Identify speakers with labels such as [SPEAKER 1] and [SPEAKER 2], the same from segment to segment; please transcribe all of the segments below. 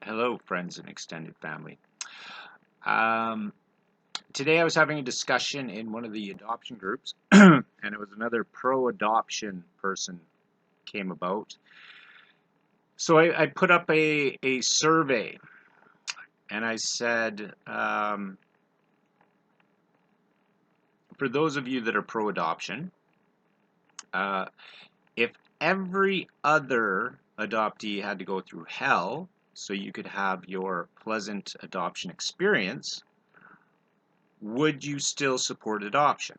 [SPEAKER 1] Hello, friends and extended family. Um, Today I was having a discussion in one of the adoption groups, and it was another pro-adoption person came about. So I put up a survey, and I said, for those of you that are pro-adoption, uh, if every other adoptee had to go through hell so you could have your pleasant adoption experience, would you still support adoption?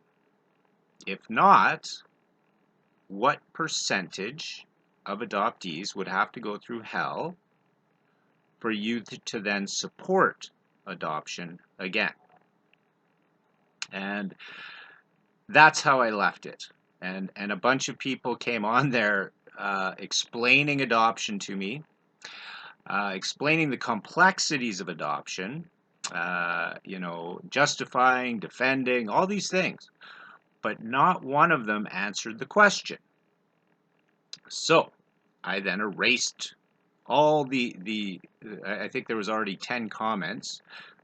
[SPEAKER 1] If not, what percentage of adoptees would have to go through hell for you to then support adoption again? And that's how I left it. And a bunch of people came on there explaining adoption to me, explaining the complexities of adoption, justifying, defending, all these things. But not one of them answered the question. So I then erased all I think there was already 10 comments,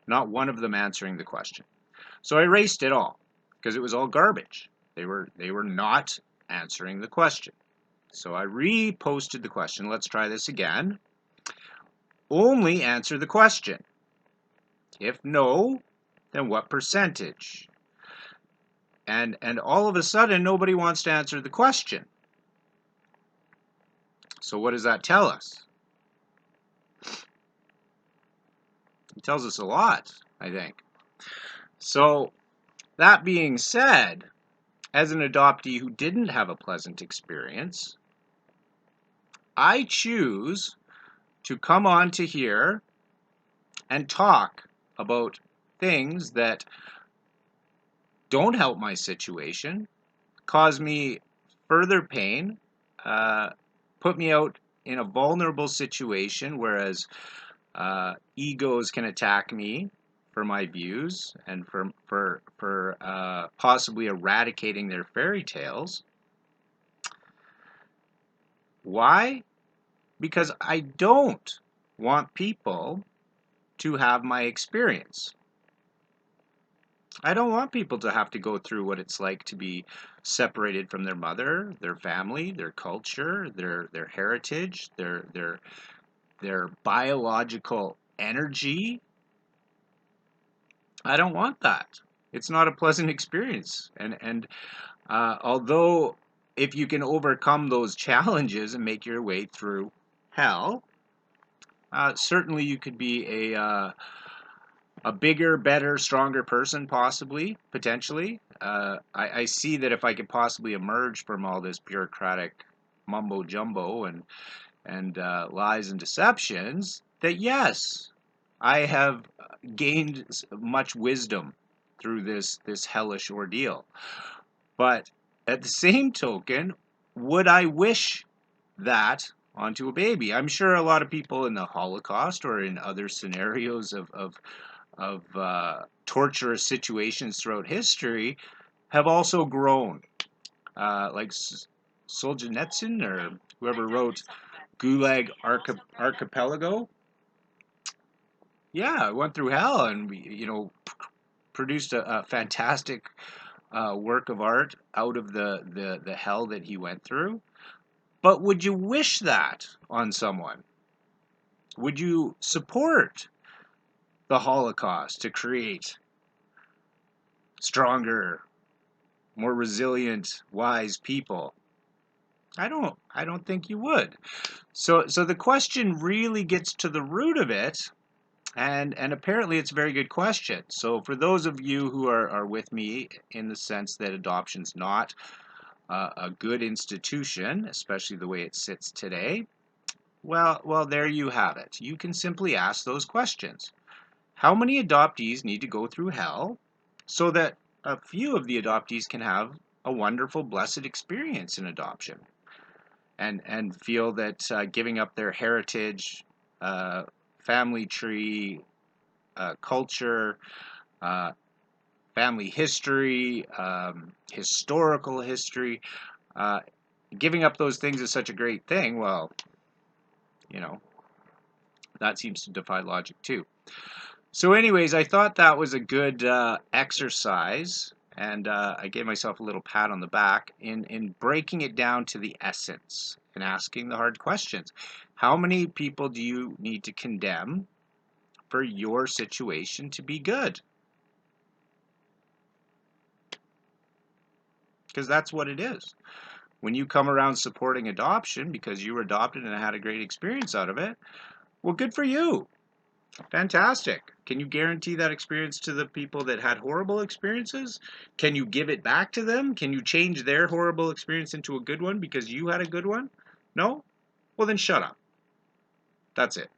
[SPEAKER 1] not one of them answering the question. So I erased it all because it was all garbage. They were not answering the question. So I reposted the question. Let's try this again. Only answer the question. If no, then what percentage? And all of a sudden nobody wants to answer the question. So what does that tell us? It tells us a lot, I think. So that being said, as an adoptee who didn't have a pleasant experience, I choose to come on to here and talk about things that don't help my situation, cause me further pain, uh, put me out in a vulnerable situation, whereas egos can attack me for my views and for possibly eradicating their fairy tales. Why? Because I don't want people to have my experience. I don't want people to have to go through what it's like to be separated from their mother, their family, their culture, their heritage, their biological energy. I don't want that. It's not a pleasant experience. And although if you can overcome those challenges and make your way through hell, certainly you could be a bigger, better, stronger person, possibly, potentially. I see that if I could possibly emerge from all this bureaucratic mumbo jumbo and lies and deceptions, that yes, I have gained much wisdom through this hellish ordeal. But at the same token, would I wish that onto a baby? I'm sure a lot of people in the Holocaust or in other scenarios of torturous situations throughout history have also grown. Like Solzhenitsyn or whoever wrote Gulag Archipelago. Yeah, went through hell and produced a fantastic work of art out of the hell that he went through. But would you wish that on someone? Would you support the Holocaust to create stronger, more resilient, wise people? I don't think you would. So the question really gets to the root of it, and apparently it's a very good question. So for those of you who are with me in the sense that adoption's not a good institution, especially the way it sits today, well, there you have it. You can simply ask those questions. How many adoptees need to go through hell so that a few of the adoptees can have a wonderful, blessed experience in adoption and feel that giving up their heritage, uh, family tree, culture, uh, family history, historical history, uh, giving up those things is such a great thing. Well, you know, That seems to defy logic too. So anyways, I thought that was a good exercise, and I gave myself a little pat on the back in breaking it down to the essence and asking the hard questions. How many people do you need to condemn for your situation to be good? Because that's what it is. When you come around supporting adoption because you were adopted and had a great experience out of it, well, good for you. Fantastic. Can you guarantee that experience to the people that had horrible experiences? Can you give it back to them? Can you change their horrible experience into a good one because you had a good one? No? Well, then shut up. That's it.